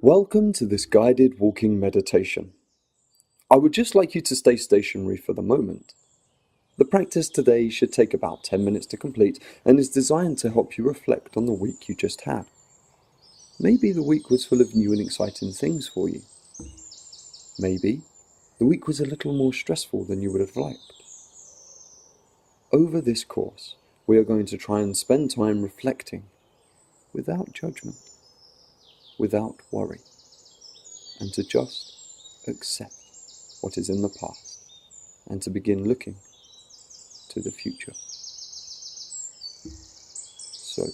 Welcome to this guided walking meditation. I would just like you to stay stationary for the moment. The practice today should take about 10 minutes to complete and is designed to help you reflect on the week you just had. Maybe the week was full of new and exciting things for you. Maybe the week was a little more stressful than you would have liked. Over this course, we are going to try and spend time reflecting without judgment, without worry, and to just accept what is in the past and to begin looking to the future. So,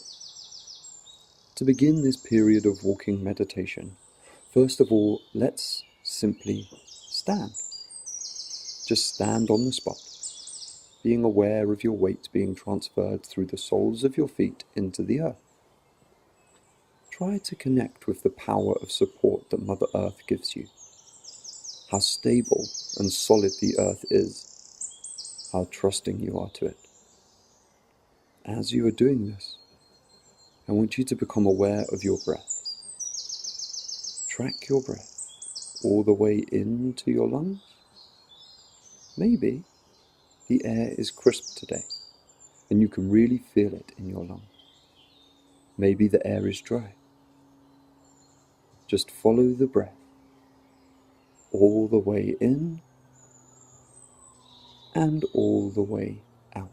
to begin this period of walking meditation, first of all, let's simply stand. Just stand on the spot, being aware of your weight being transferred through the soles of your feet into the earth. Try to connect with the power of support that Mother Earth gives you. How stable and solid the earth is, how trusting you are to it. As you are doing this, I want you to become aware of your breath. Track your breath all the way into your lungs. Maybe the air is crisp today and you can really feel it in your lungs. Maybe the air is dry. Just follow the breath all the way in and all the way out.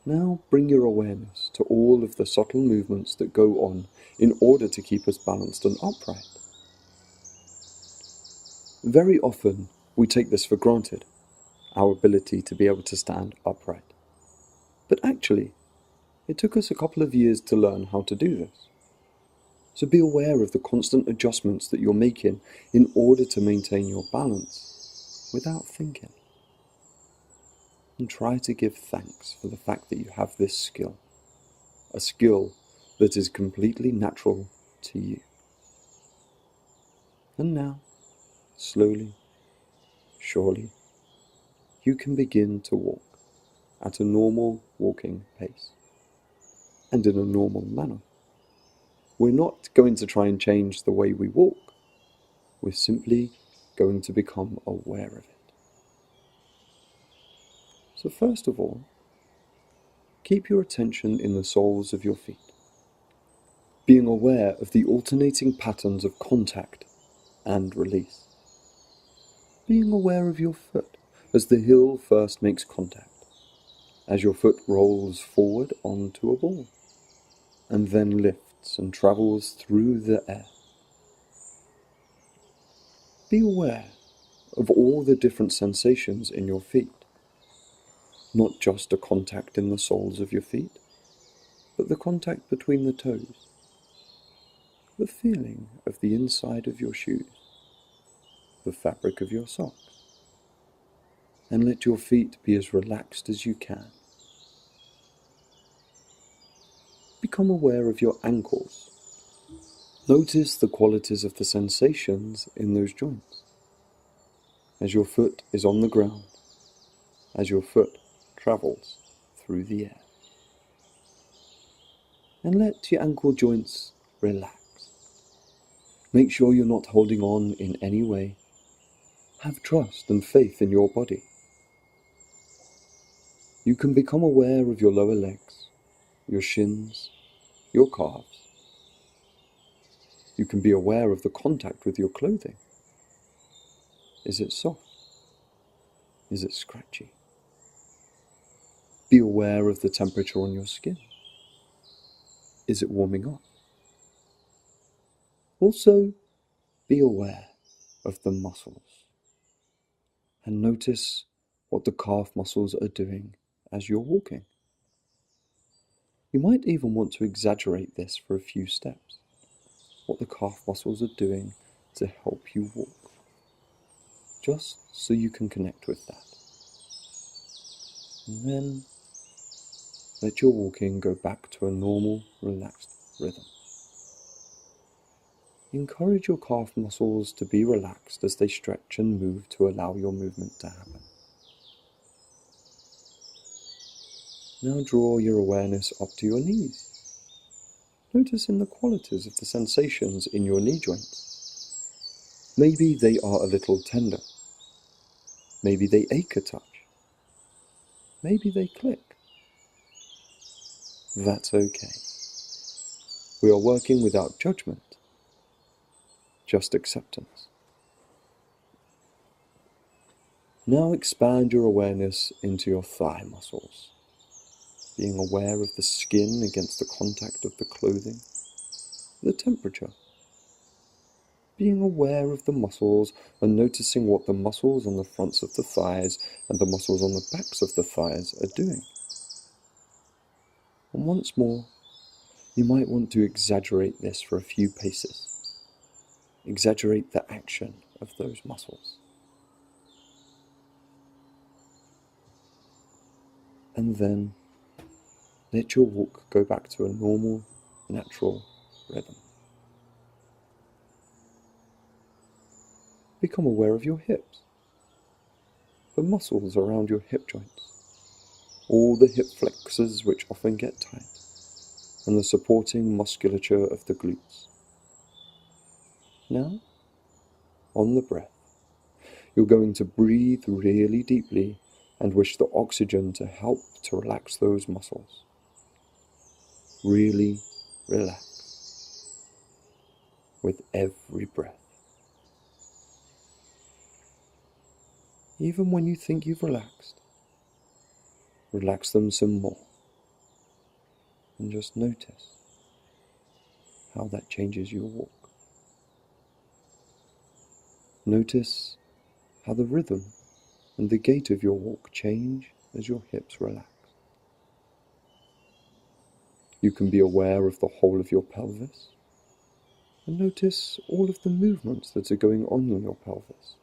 Now bring your awareness to all of the subtle movements that go on in order to keep us balanced and upright. Very often we take this for granted, our ability to be able to stand upright. But actually, it took us a couple of years to learn how to do this. So be aware of the constant adjustments that you're making in order to maintain your balance without thinking. And try to give thanks for the fact that you have this skill, a skill that is completely natural to you. And now, slowly, surely, you can begin to walk at a normal walking pace and in a normal manner. We're not going to try and change the way we walk. We're simply going to become aware of it. So first of all, keep your attention in the soles of your feet, being aware of the alternating patterns of contact and release. Being aware of your foot as the heel first makes contact, as your foot rolls forward onto a ball, and then lifts and travels through the air. Be aware of all the different sensations in your feet, not just a contact in the soles of your feet, but the contact between the toes, the feeling of the inside of your shoes, the fabric of your socks, and let your feet be as relaxed as you can. Become aware of your ankles. Notice the qualities of the sensations in those joints, as your foot is on the ground, as your foot travels through the air. And let your ankle joints relax. Make sure you're not holding on in any way. Have trust and faith in your body. You can become aware of your lower legs, your shins, your calves. You can be aware of the contact with your clothing. Is it soft? Is it scratchy? Be aware of the temperature on your skin. Is it warming up? Also, be aware of the muscles and notice what the calf muscles are doing as you're walking. You might even want to exaggerate this for a few steps, what the calf muscles are doing to help you walk, just so you can connect with that. And then let your walking go back to a normal, relaxed rhythm. Encourage your calf muscles to be relaxed as they stretch and move to allow your movement to happen. Now draw your awareness up to your knees. Noticing the qualities of the sensations in your knee joints. Maybe they are a little tender. Maybe they ache a touch. Maybe they click. That's okay. We are working without judgment, just acceptance. Now expand your awareness into your thigh muscles, being aware of the skin against the contact of the clothing, the temperature. Being aware of the muscles and noticing what the muscles on the fronts of the thighs and the muscles on the backs of the thighs are doing. And once more, you might want to exaggerate this for a few paces. Exaggerate the action of those muscles. And then let your walk go back to a normal, natural rhythm. Become aware of your hips, the muscles around your hip joints, all the hip flexors which often get tight, and the supporting musculature of the glutes. Now, on the breath, you're going to breathe really deeply and wish the oxygen to help to relax those muscles. Really relax with every breath. Even when you think you've relaxed, relax them some more. And just notice how that changes your walk. Notice how the rhythm and the gait of your walk change as your hips relax. You can be aware of the whole of your pelvis and notice all of the movements that are going on in your pelvis.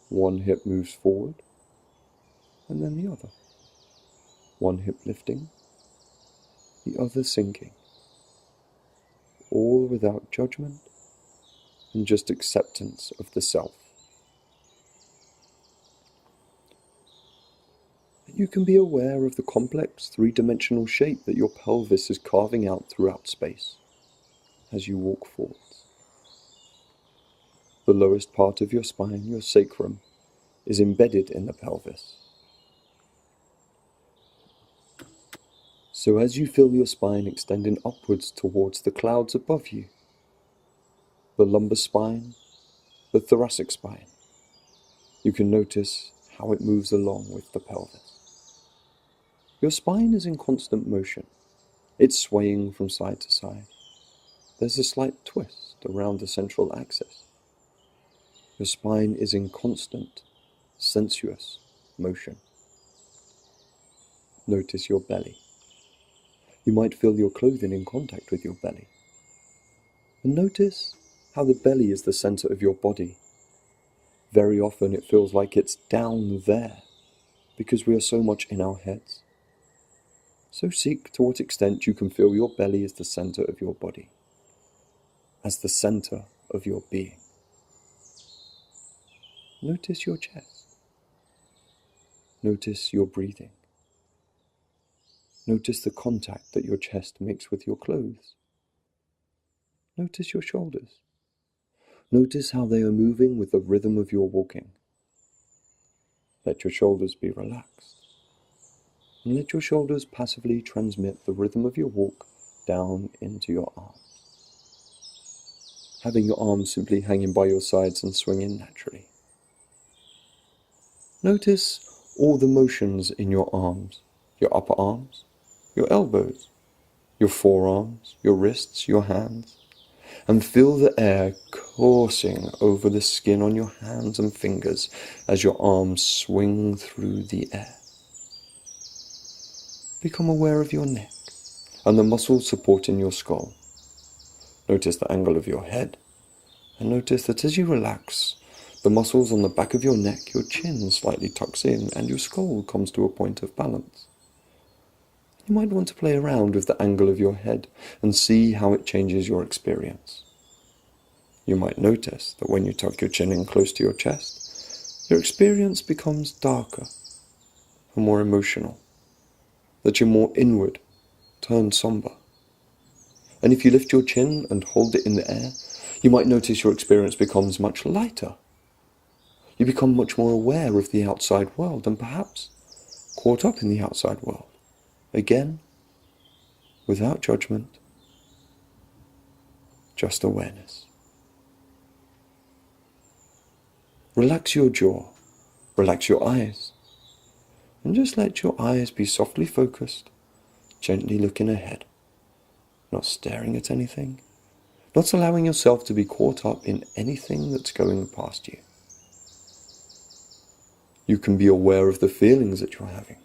One hip moves forward and then the other. One hip lifting, the other sinking. All without judgment and just acceptance of the self. You can be aware of the complex three-dimensional shape that your pelvis is carving out throughout space as you walk forwards. The lowest part of your spine, your sacrum, is embedded in the pelvis. So as you feel your spine extending upwards towards the clouds above you, the lumbar spine, the thoracic spine, you can notice how it moves along with the pelvis. Your spine is in constant motion. It's swaying from side to side. There's a slight twist around the central axis. Your spine is in constant, sensuous motion. Notice your belly. You might feel your clothing in contact with your belly. And notice how the belly is the center of your body. Very often it feels like it's down there because we are so much in our heads. So seek to what extent you can feel your belly as the center of your body, as the center of your being. Notice your chest. Notice your breathing. Notice the contact that your chest makes with your clothes. Notice your shoulders. Notice how they are moving with the rhythm of your walking. Let your shoulders be relaxed. And let your shoulders passively transmit the rhythm of your walk down into your arms. Having your arms simply hanging by your sides and swinging naturally. Notice all the motions in your arms, your upper arms, your elbows, your forearms, your wrists, your hands, and feel the air coursing over the skin on your hands and fingers as your arms swing through the air. Become aware of your neck and the muscles supporting your skull. Notice the angle of your head, and notice that as you relax, the muscles on the back of your neck, your chin slightly tucks in, and your skull comes to a point of balance. You might want to play around with the angle of your head and see how it changes your experience. You might notice that when you tuck your chin in close to your chest, your experience becomes darker and more emotional, that you're more inward, turned somber. And if you lift your chin and hold it in the air, you might notice your experience becomes much lighter. You become much more aware of the outside world and perhaps caught up in the outside world. Again, without judgment, just awareness. Relax your jaw, relax your eyes, and just let your eyes be softly focused, gently looking ahead, not staring at anything, not allowing yourself to be caught up in anything that's going past you. You can be aware of the feelings that you're having,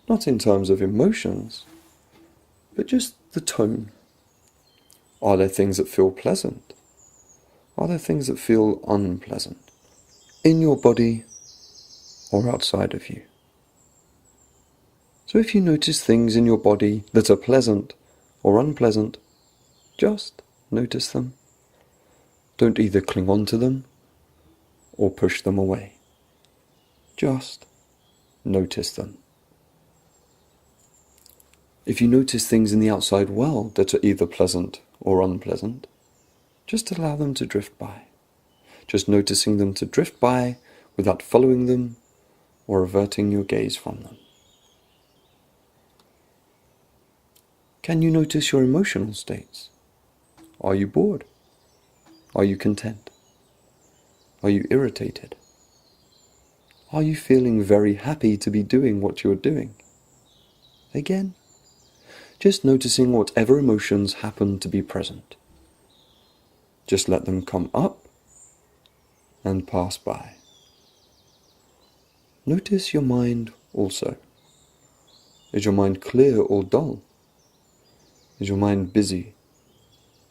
not in terms of emotions, but just the tone. Are there things that feel pleasant? Are there things that feel unpleasant? In your body or outside of you? So if you notice things in your body that are pleasant or unpleasant, just notice them. Don't either cling on to them or push them away. Just notice them. If you notice things in the outside world that are either pleasant or unpleasant, just allow them to drift by. Just noticing them to drift by without following them or averting your gaze from them. Can you notice your emotional states? Are you bored? Are you content? Are you irritated? Are you feeling very happy to be doing what you're doing? Again, just noticing whatever emotions happen to be present. Just let them come up and pass by. Notice your mind also. Is your mind clear or dull? Is your mind busy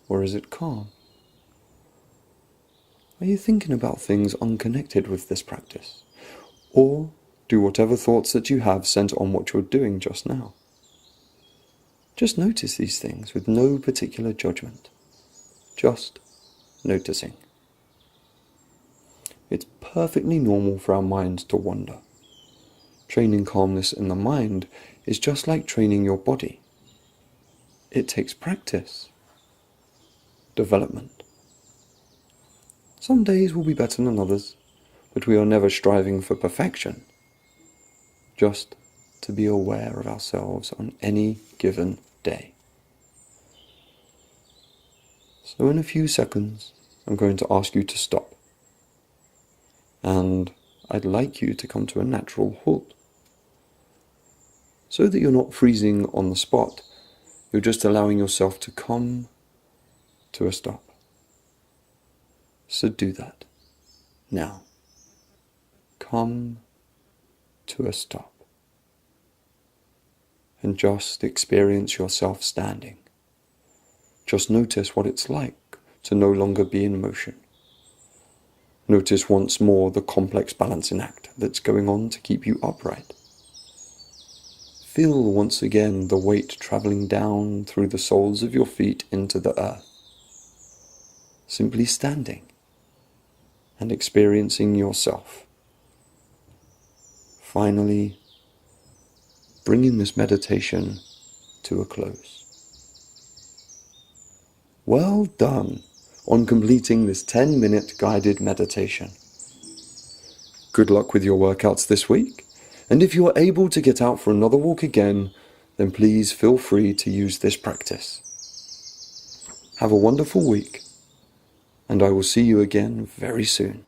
or is it calm? Are you thinking about things unconnected with this practice? Or do whatever thoughts that you have center on what you're doing just now? Just notice these things with no particular judgment. Just noticing. It's perfectly normal for our minds to wander. Training calmness in the mind is just like training your body. It takes practice, development. Some days will be better than others, but we are never striving for perfection. Just to be aware of ourselves on any given day. So in a few seconds, I'm going to ask you to stop. And I'd like you to come to a natural halt. So that you're not freezing on the spot, you're just allowing yourself to come to a stop. So do that. Now. Come to a stop. And just experience yourself standing. Just notice what it's like to no longer be in motion. Notice once more the complex balancing act that's going on to keep you upright. Feel once again the weight traveling down through the soles of your feet into the earth. Simply standing and experiencing yourself. Finally, bringing this meditation to a close. Well done on completing this 10-minute guided meditation. Good luck with your workouts this week, and if you are able to get out for another walk again, then please feel free to use this practice. Have a wonderful week, and I will see you again very soon.